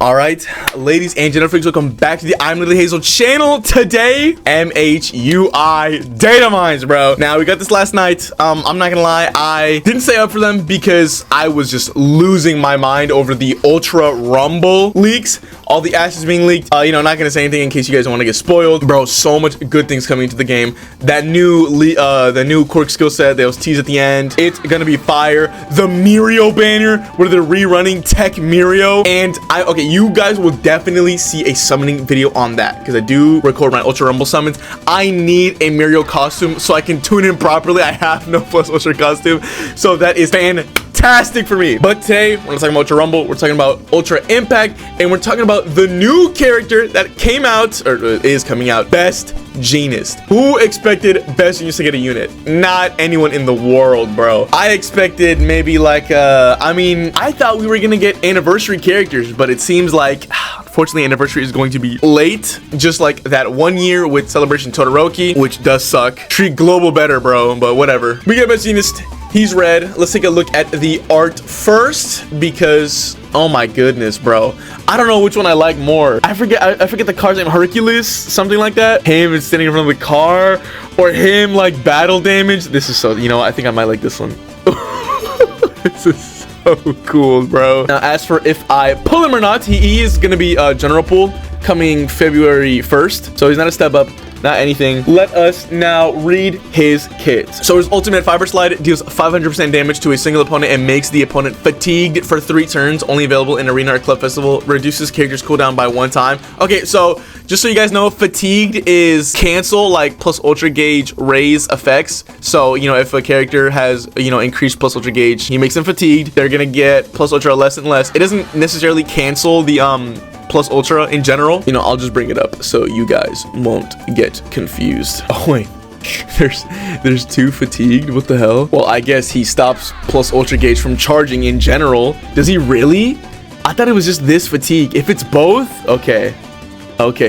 All right, ladies and gentlemen, freaks, welcome back to the I'm Literally Hazel channel. Today, mhui data mines, bro. Now, we got this last night. I'm not gonna lie, I didn't stay up for them because I was just losing my mind over the Ultra Rumble leaks. All the assets being leaked. Not gonna say anything in case you guys want to get spoiled, bro. So much good things coming into the game. That new the new quirk skill set that was teased at the end, it's gonna be fire. The Mirio banner where they're rerunning Tech Mirio, and you guys will definitely see a summoning video on that because I do record my Ultra Rumble summons. I need a Mirio costume so I can tune in properly. I have no plus Ultra costume, so that is fantastic for me. But today we're not talking about Ultra Rumble, we're talking about Ultra Impact, and we're talking about the new character that came out or is coming out, Best Jeanist. Who expected Best Jeanist to get a unit? Not anyone in the world, bro. I expected maybe like I thought we were gonna get anniversary characters, but it seems like unfortunately anniversary is going to be late, just like that 1 year with Celebration Todoroki, which does suck. Treat Global better, bro, but whatever. We got Best Jeanist. He's red. Let's take a look at the art first because oh my goodness, bro. I don't know which one I like more. I forget the car's name. Hercules, something like that. Him is standing in front of the car, or him like battle damage. This is so, I think I might like this one. This is so cool, bro. Now, as for if I pull him or not, he is gonna be general pool coming February 1st. So he's not a step up, not anything. Let us now read his kit. So his ultimate Fiber Slide deals 500% damage to a single opponent and makes the opponent fatigued for 3 turns. Only available in Arena or Club Festival. Reduces character's cooldown by 1 time. Okay, so just so you guys know, fatigued is cancel like plus Ultra Gauge raise effects. So, if a character has, increased plus Ultra Gauge, he makes them fatigued. They're gonna get plus Ultra less and less. It doesn't necessarily cancel the plus Ultra in general. I'll just bring it up so you guys won't get confused. Oh wait, there's 2 fatigued. What the hell? Well, I guess he stops plus Ultra Gauge from charging in general. Does he really? I thought it was just this fatigue. If it's both, okay,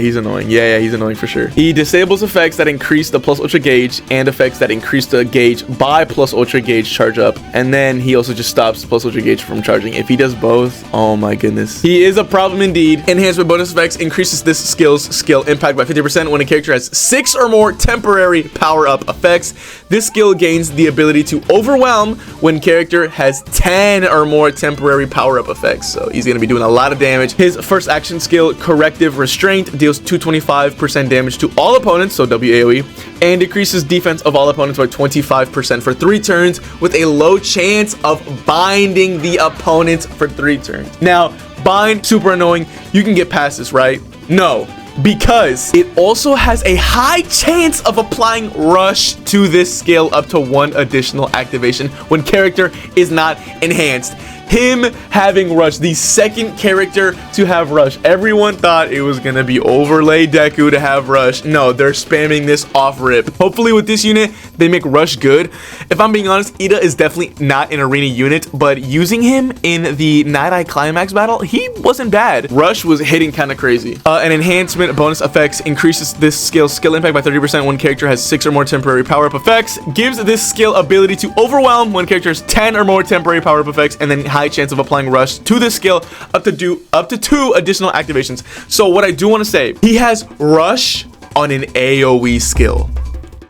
he's annoying. Yeah, he's annoying for sure. He disables effects that increase the plus Ultra Gauge and effects that increase the gauge by plus Ultra Gauge charge up. And then he also just stops plus Ultra Gauge from charging. If he does both, oh my goodness. He is a problem indeed. Enhancement bonus effects increases this skill's skill impact by 50% when a character has 6 or more temporary power-up effects. This skill gains the ability to overwhelm when character has 10 or more temporary power-up effects. So he's going to be doing a lot of damage. His first action skill, Corrective Restraint, deals 225% damage to all opponents, so WAOE, and decreases defense of all opponents by 25% for 3 turns with a low chance of binding the opponents for 3 turns. Now, bind, super annoying. You can get past this, right? No, because it also has a high chance of applying rush to this skill up to 1 additional activation when character is not enhanced. Him having rush, the second character to have rush. Everyone thought it was gonna be overlay Deku to have rush. No, they're spamming this off rip. Hopefully with this unit, they make rush good. If I'm being honest, Ida is definitely not an arena unit, but using him in the Night Eye Climax battle, he wasn't bad. Rush was hitting kind of crazy. An enhancement bonus effects increases this skill's skill impact by 30% when character has 6 or more temporary power-up effects. Gives this skill ability to overwhelm when character has 10 or more temporary power-up effects, and then high chance of applying rush to this skill up to 2 additional activations. So what I do want to say, he has rush on an AoE skill.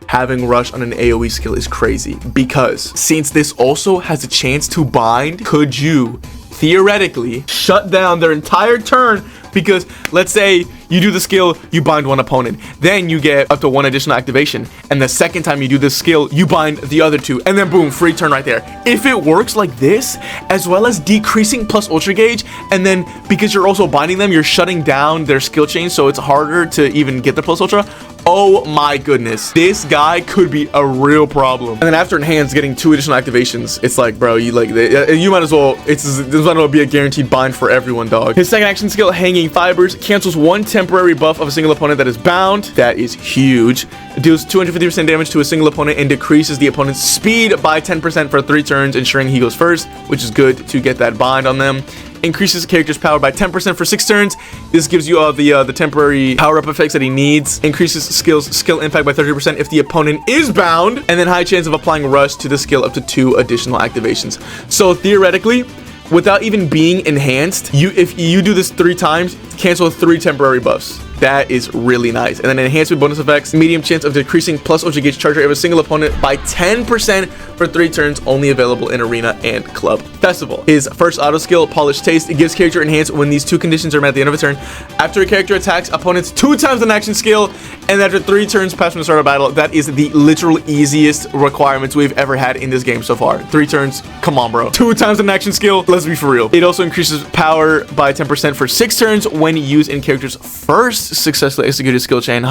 Having rush on an AoE skill is crazy because since this also has a chance to bind, could you theoretically shut down their entire turn? Because let's say you do the skill, you bind 1 opponent, then you get up to 1 additional activation, and the second time you do this skill, you bind the other 2, and then boom, free turn right there. If it works like this, as well as decreasing plus Ultra Gauge, and then because you're also binding them, you're shutting down their skill chain, so it's harder to even get the plus Ultra. Oh my goodness, this guy could be a real problem. And then after enhanced, getting 2 additional activations, it's like, bro, you might as well, this might as well be a guaranteed bind for everyone, dog. His second action skill, Hanging Fibers, cancels 1 temporary buff of a single opponent that is bound. That is huge. It deals 250% damage to a single opponent and decreases the opponent's speed by 10% for 3 turns, ensuring he goes first, which is good to get that bind on them. increases the character's power by 10% for 6 turns. This gives you all the temporary power-up effects that he needs. Increases skill impact by 30% if the opponent is bound, and then high chance of applying rush to the skill up to 2 additional activations. So theoretically, without even being enhanced. If you do this 3 times, cancel 3 temporary buffs. That is really nice. And then enhancement bonus effects, medium chance of decreasing plus ultra gauge charge rate of a single opponent by 10% for 3 turns, only available in arena and club festival. His first auto skill, polished taste, it gives character enhance when these 2 conditions are met at the end of a turn. After a character attacks opponents 2 times an action skill, and after 3 turns past from the start of battle. That is the literal easiest requirements we've ever had in this game so far. 3 turns, come on, bro. 2 times an action skill, let's be for real. It also increases power by 10% for 6 turns when used in character's first successfully executed skill chain.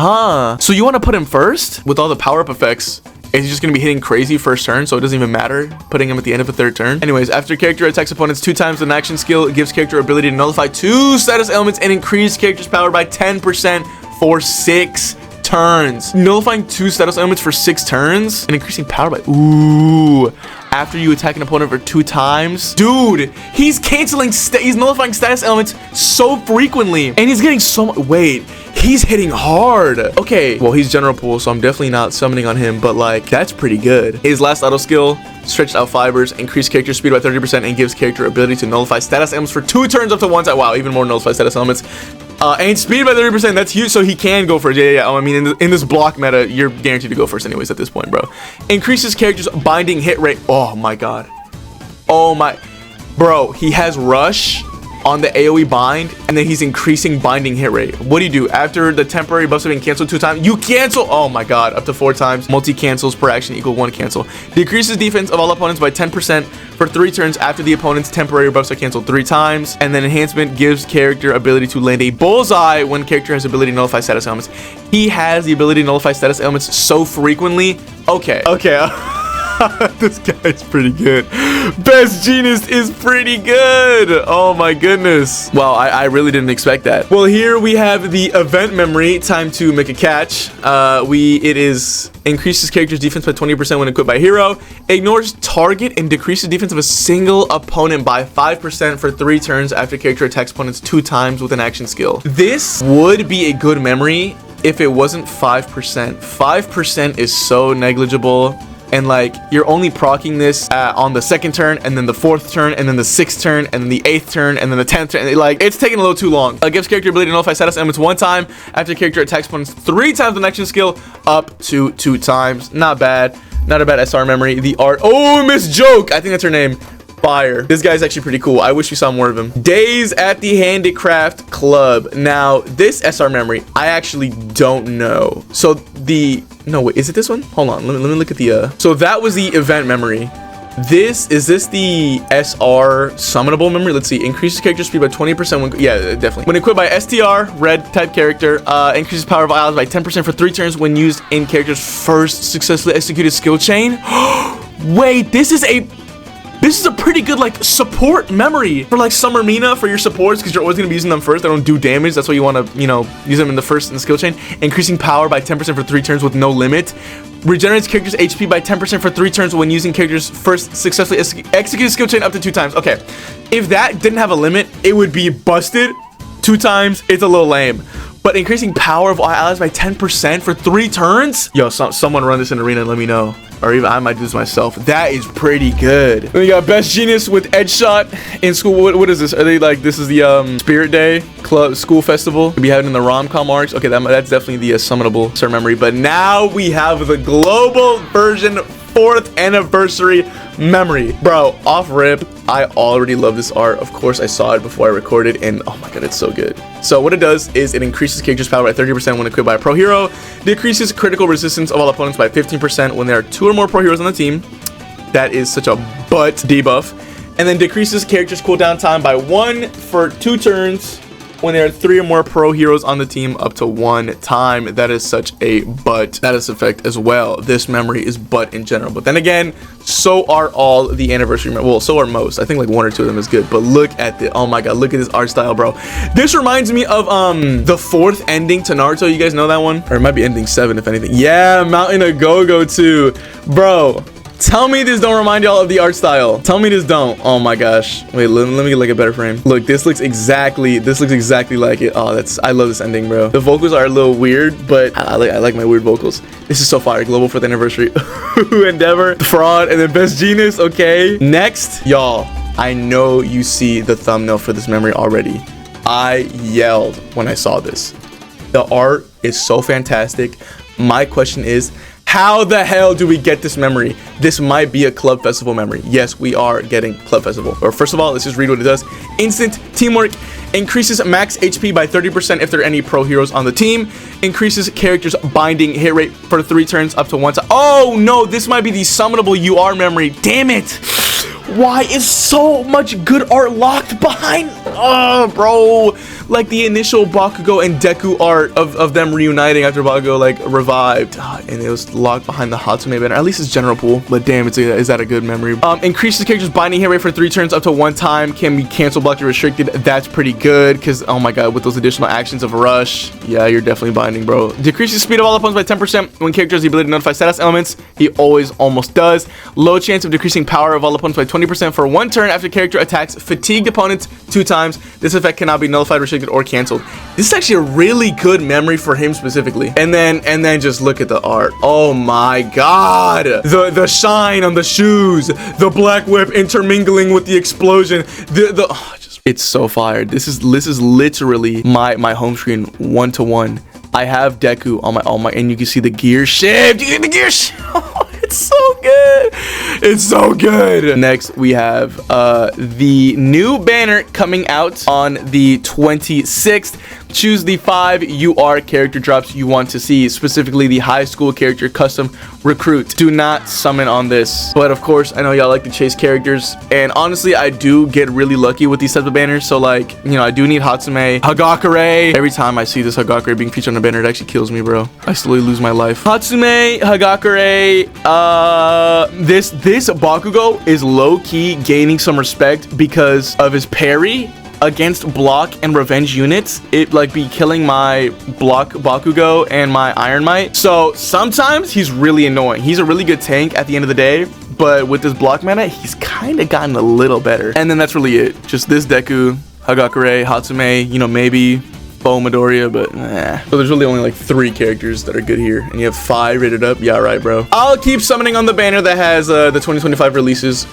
So you want to put him first with all the power-up effects? Is he just going to be hitting crazy first turn, so it doesn't even matter putting him at the end of a 3rd turn? Anyways, after character attacks opponents 2 times with an action skill, it gives character ability to nullify 2 status elements and increase character's power by 10% for 6 turns. Nullifying 2 status elements for 6 turns and increasing power by... Ooh. After you attack an opponent for 2 times. Dude, he's canceling, he's nullifying status elements so frequently. And he's getting so much, wait, he's hitting hard. Okay, well, he's general pool, so I'm definitely not summoning on him, but like, that's pretty good. His last auto skill, stretched out fibers, increase character speed by 30% and gives character ability to nullify status elements for 2 turns up to 1 time. Wow, even more nullify status elements. And speed by 30%, that's huge, so he can go first. Yeah. I mean, in this block meta, you're guaranteed to go first anyways at this point, bro. Increases character's binding hit rate. Oh my god. Oh my... Bro, he has rush on the AoE bind, and then he's increasing binding hit rate. What do you do? After the temporary buffs have been canceled 2 times, you cancel... Oh my god, up to 4 times. Multi-cancels per action equal 1 cancel. Decreases defense of all opponents by 10% for 3 turns after the opponent's temporary buffs are canceled 3 times. And then enhancement gives character ability to land a bullseye when character has ability to nullify status elements. He has the ability to nullify status elements so frequently. Okay. This guy's pretty good. Best Genius is pretty good. Oh my goodness. Wow, I really didn't expect that. Well, here we have the event memory. Time to make a catch. It is increases character's defense by 20% when equipped by hero. Ignores target and decreases defense of a single opponent by 5% for 3 turns after character attacks opponents 2 times with an action skill. This would be a good memory if it wasn't 5%. 5% is so negligible. And like, you're only proccing this on the 2nd turn, and then the 4th turn, and then the 6th turn, and then the 8th turn, and then the 10th turn. Like, it's taking a little too long. Gives character ability to nullify status elements 1 time after character attacks opponents 3 times with an action skill, up to 2 times. Not bad. Not a bad SR memory. The art. Oh, Miss Joke. I think that's her name. Fire. This guy's actually pretty cool. I wish we saw more of him. Days at the Handicraft Club. Now, this SR memory, I actually don't know. So no, wait, is it this one? Hold on. Let me look at the, so that was the event memory. Is this the SR summonable memory? Let's see. Increases character speed by 20% when, yeah, definitely. When equipped by STR, red type character, increases power of allies by 10% for 3 turns when used in character's first successfully executed skill chain. Wait, this is a pretty good, like, support memory for, like, Summer Mina for your supports, because you're always going to be using them first. They don't do damage. That's why you want to, you know, use them in the first in the skill chain. Increasing power by 10% for 3 turns with no limit. Regenerates character's HP by 10% for 3 turns when using character's first successfully executed skill chain up to 2 times. Okay, if that didn't have a limit, it would be busted. 2 times, it's a little lame. But increasing power of all allies by 10% for 3 turns? Yo, someone run this in arena and let me know. Or even I might do this myself. That is pretty good. Then we got Best Genius with Edge Shot in school. What is this? Are they like, this is the Spirit Day Club School Festival? We'll be having in the rom-com arcs. Okay, that's definitely the summonable star memory. But now we have the global version 4th anniversary memory. Bro, off rip, I already love this art. Of course, I saw it before I recorded, and oh my god, it's so good. So what it does is it increases character's power by 30% when equipped by a pro hero, decreases critical resistance of all opponents by 15% when there are 2 or more pro heroes on the team. That is such a butt debuff. And then decreases character's cooldown time by 1 for 2 turns when there are 3 or more pro heroes on the team up to 1 time. That is such a butt status effect as well. This memory is butt in general. But then again, so are all the anniversary. Well, so are most. I think like 1 or 2 of them is good. But look at the, oh my god, look at this art style, bro. This reminds me of the 4th ending to Naruto. You guys know that one? Or it might be ending 7 if anything. Yeah, Mountain of Go-Go too. Bro, tell me this don't remind y'all of the art style. Tell me this don't. Oh my gosh. Wait, let me get like a better frame. Look, this looks exactly like it. Oh, I love this ending, bro. The vocals are a little weird, but I like my weird vocals. This is so fire. Global 4th anniversary. Endeavor, Fraud, and then Best Genius. Okay. Next, y'all. I know you see the thumbnail for this memory already. I yelled when I saw this. The art is so fantastic. My question is, how the hell do we get this memory? This might be a Club Festival memory. Yes, we are getting Club Festival. Or first of all, let's just read what it does. Instant teamwork. Increases max HP by 30% if there are any pro heroes on the team. Increases characters binding hit rate for 3 turns up to 1 time. Oh no, this might be the summonable UR memory. Damn it. Why is so much good art locked behind? Oh, bro. Like the initial Bakugo and Deku art of them reuniting after Bakugo like revived. And it was locked behind the Hatsume banner. At least it's general pool. But damn, is that a good memory? Increases characters binding hit rate for 3 turns up to 1 time. Can be cancel, blocked, or restricted. That's pretty good. Because, oh my god, with those additional actions of Rush. Yeah, you're definitely binding, bro. Decreases speed of all opponents by 10% when character has the ability to notify status elements. He always almost does. Low chance of decreasing power of all opponents by 20% for 1 turn after character attacks fatigued opponents 2 times. This effect cannot be nullified, restricted, or canceled. This is actually a really good memory for him specifically. And then just look at the art. Oh my god. The shine on the shoes. The black whip intermingling with the explosion. It's so fire. This is literally my home screen 1-to-1. I have Deku on my and you can see the gear shift. You get the gear shift. It's so good. It's so good. Next, we have the new banner coming out on the 26th. Choose the 5 UR character drops you want to see, specifically the high school character custom recruit. Do not summon on this. But of course, I know y'all like to chase characters. And honestly, I do get really lucky with these types of banners. So like, you know, I do need Hatsume, Hagakure. Every time I see this Hagakure being featured on a banner, it actually kills me, bro. I slowly lose my life. Hatsume, Hagakure, this Bakugo is low-key gaining some respect because of his parry against block and revenge units. It like be killing my block Bakugo and my Iron Might. So sometimes he's really annoying. He's a really good tank at the end of the day, but with this block meta, he's kind of gotten a little better. And then that's really it. Just this Deku, Hagakure, Hatsume, you know, maybe Bo Midoriya, but So there's really only like 3 characters that are good here, and you have 5 rated up. Yeah, right, bro. I'll keep summoning on the banner that has the 2025 releases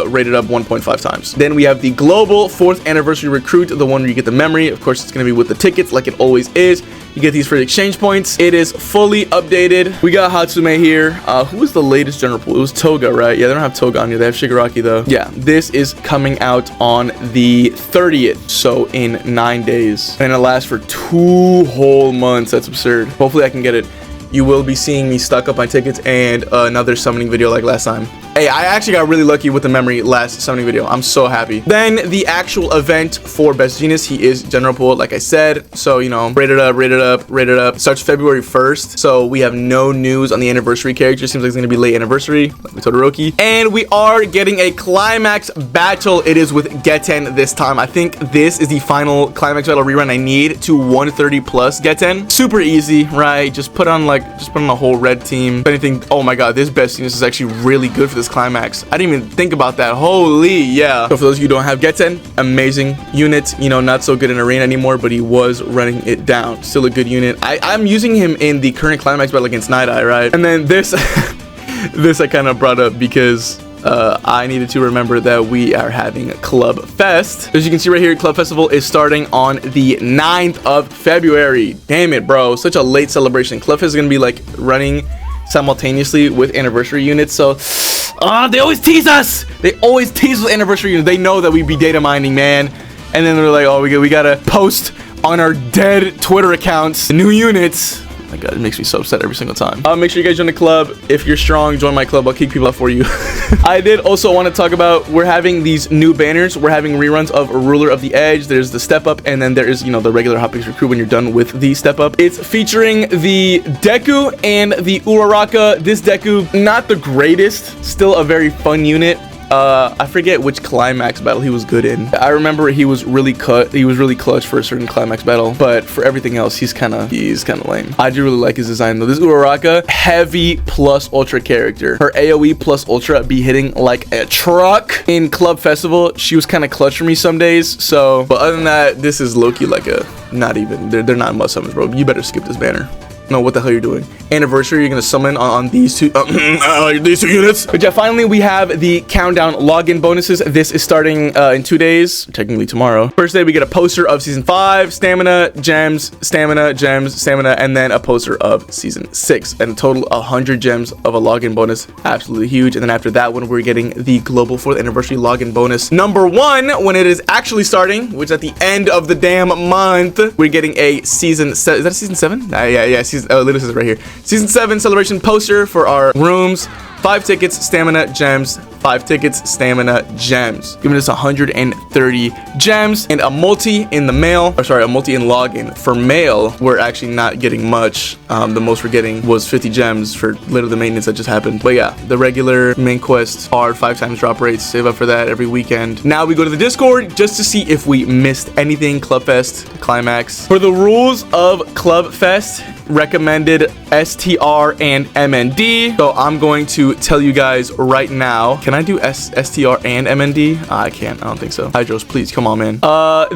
rated up 1.5 times. Then we have the global 4th anniversary recruit, the one where you get the memory. Of course, it's gonna be with the tickets, like it always is. You get these for the exchange points. It is fully updated. We got Hatsume here. Who was the latest general pool? It was Toga, right? Yeah, they don't have Toga on here. They have Shigaraki though. Yeah, this is coming out on the 30th, so in 9 days, and it lasts for 2 whole months. That's absurd. Hopefully I can get it. You will be seeing me stock up my tickets and another summoning video like last time. Hey, I actually got really lucky with the memory last summoning video. I'm so happy. Then the actual event for Best Genius, he is general pool, like I said. So, you know, rated up, rated up, rated up. Starts February 1st. So we have no news on the anniversary character. Seems like it's going to be late anniversary, like with Todoroki. And we are getting a climax battle. It is with Geten this time. I think this is the final climax battle rerun I need to 130 plus Geten. Super easy, right? Just put on a whole red team. If anything, oh my god, this Best Genius is actually really good for this climax. I didn't even think about that. Holy, yeah. So for those of you who don't have Geten, amazing unit. You know, not so good in arena anymore, but he was running it down. Still a good unit. I'm using him in the current climax battle against Night Eye, right? And then this, this I kind of brought up because I needed to remember that we are having a Club Fest. As you can see right here, Club Festival is starting on the 9th of February. Damn it, bro. Such a late celebration. Club Fest is going to be like running simultaneously with anniversary units. So they always tease us. They always tease with anniversary units. They know that we be data mining, man. And then they're like, oh, we gotta post on our dead Twitter accounts new units. Oh my god, it makes me so upset every single time. Make sure you guys join the club. If you're strong, join my club. I'll kick people out for you. I did also want to talk about, we're having these new banners. We're having reruns of Ruler of the Edge. There's the Step Up, and then there is, you know, the regular Hotpix Recruit when you're done with the Step Up. It's featuring the Deku and the Uraraka. This Deku, not the greatest, still a very fun unit. I forget which climax battle he was good in. I remember he was really clutch for a certain climax battle, but for everything else, he's kind of lame. I do really like his design though. This Uraraka, heavy plus ultra character. Her AoE plus ultra be hitting like a truck. In Club Festival, she was kind of clutch for me some days. So, but other than that, this is low-key like a, not even, they're not must summons, bro. You better skip this banner. No, what the hell you're doing? Anniversary, you're gonna summon on these two units. But yeah, finally we have the countdown login bonuses. This is starting in 2 days, technically tomorrow. First day we get a poster of season 5, stamina, gems, stamina, gems, stamina, and then a poster of season 6, and a total of 100 gems of a login bonus. Absolutely huge. And then after that one, we're getting the global 4th anniversary login bonus number 1 when it is actually starting, which is at the end of the damn month. We're getting a season 7. Is that a season 7? Yeah. Season, oh, this is right here. Season 7 celebration poster for our rooms. 5 tickets, stamina, gems. 5 tickets, stamina, gems. Giving us 130 gems and a multi in the mail. Or sorry, a multi in login. For mail, we're actually not getting much. The most we're getting was 50 gems for literally the maintenance that just happened. But yeah, the regular main quest, hard 5 times drop rates. Save up for that every weekend. Now we go to the Discord just to see if we missed anything. Clubfest, climax. For the rules of Clubfest, recommended STR and MND. So I'm going to tell you guys right now. Can I do STR and MND? I can't. I don't think so. Hydros, please. Come on, man.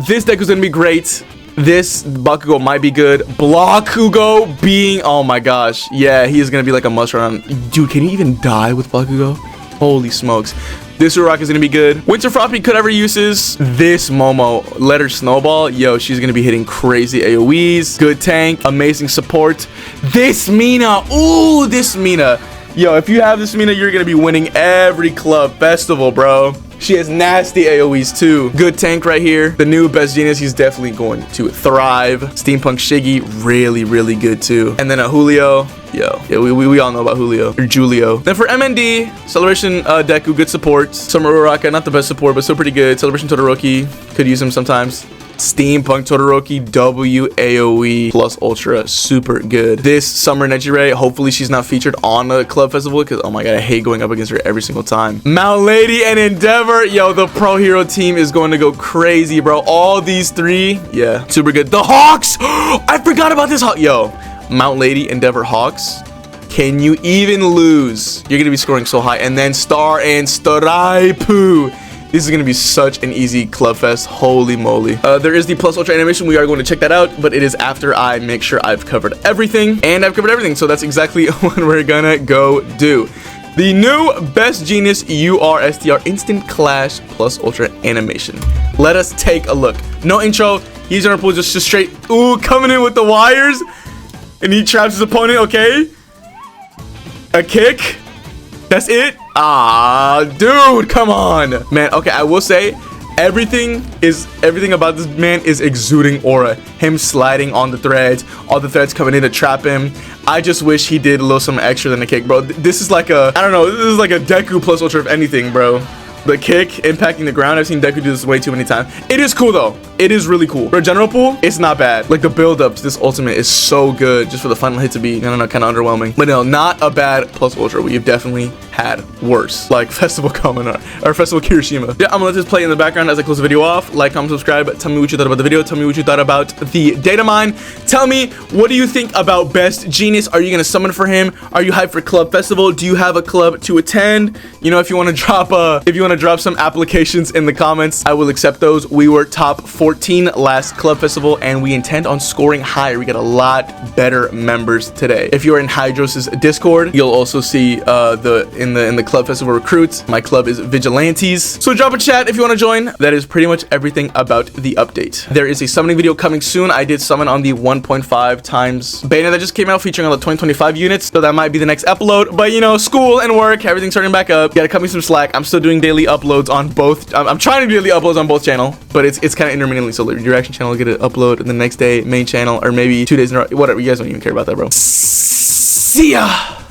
This deck is going to be great. This Bakugo might be good. Bakugo being... Oh, my gosh. Yeah, he is going to be like a must-run. Dude, can you even die with Bakugo? Holy smokes. This Uraraka is going to be good. Winter Froppy could ever uses. This Momo, let her snowball. Yo, she's going to be hitting crazy AoEs. Good tank. Amazing support. This Mina. Ooh, this Mina. Yo, if you have this Mina, you're going to be winning every club festival, bro. She has nasty AoEs too. Good tank right here. The new Best Genius, he's definitely going to thrive. Steampunk Shiggy, really good too. And then a Julio. Yo, yeah, we all know about Julio or Julio. Then for MND, Celebration Deku, good support. Summer Uraraka, not the best support, but still pretty good. Celebration Todoroki, could use him sometimes. Steampunk Todoroki, W AoE plus Ultra, super good. This Summer Nejire, hopefully she's not featured on a club festival because, oh my god, I hate going up against her every single time. Mount Lady and Endeavor, yo, the Pro Hero team is going to go crazy, bro. All these 3, yeah, super good. The Hawks, I forgot about this Hawk. Yo, Mount Lady, Endeavor, Hawks. Can you even lose? You're going to be scoring so high. And then Star and Staraipu. This is going to be such an easy club fest. Holy moly. There is the Plus Ultra animation. We are going to check that out, but it is after I make sure I've covered everything. And I've covered everything, so that's exactly what we're gonna go do. The new Best Genius URSTR Instant Clash Plus Ultra animation. Let us take a look. No intro. He's gonna pull just straight. Ooh, coming in with the wires. And he traps his opponent, okay? A kick. That's it. Ah, dude, come on, man. Okay, I will say everything about this man is exuding aura. Him sliding on the threads, all the threads coming in to trap him. I just wish he did a little something extra than a kick, bro. This is like a, I don't know, this is like a Deku plus Ultra if anything, bro. The kick impacting the ground, I've seen Deku do this way too many times. It is cool though. It is really cool. For a general pool, it's not bad. Like the build up to this ultimate is so good just for the final hit to be, I don't know, kind of underwhelming. But no, not a bad plus Ultra. We've definitely had worse. Like Festival Kamina or Festival Kirishima. Yeah, I'm gonna let this play in the background as I close the video off. Like, comment, subscribe. Tell me what you thought about the video. Tell me what you thought about the Datamine. Tell me, what do you think about Best Genius? Are you gonna summon for him? Are you hyped for Club Festival? Do you have a club to attend? You know, if you want to drop some applications in the comments, I will accept those. We were top 14 last Club Festival, and we intend on scoring higher. We got a lot better members today. If you're in Hydros' Discord, you'll also see in the Club Festival recruits. My club is Vigilantes. So drop a chat if you want to join. That is pretty much everything about the update. There is a summoning video coming soon. I did summon on the 1.5 times beta that just came out featuring all the 2025 units. So that might be the next upload. But you know, school and work, everything's starting back up. You gotta cut me some slack. I'm still doing daily uploads on both. I'm trying to do daily uploads on both channel, but it's kind of intermittently. So your reaction channel will get an upload, and the next day main channel, or maybe 2 days in a row. Whatever. You guys don't even care about that, bro. See ya.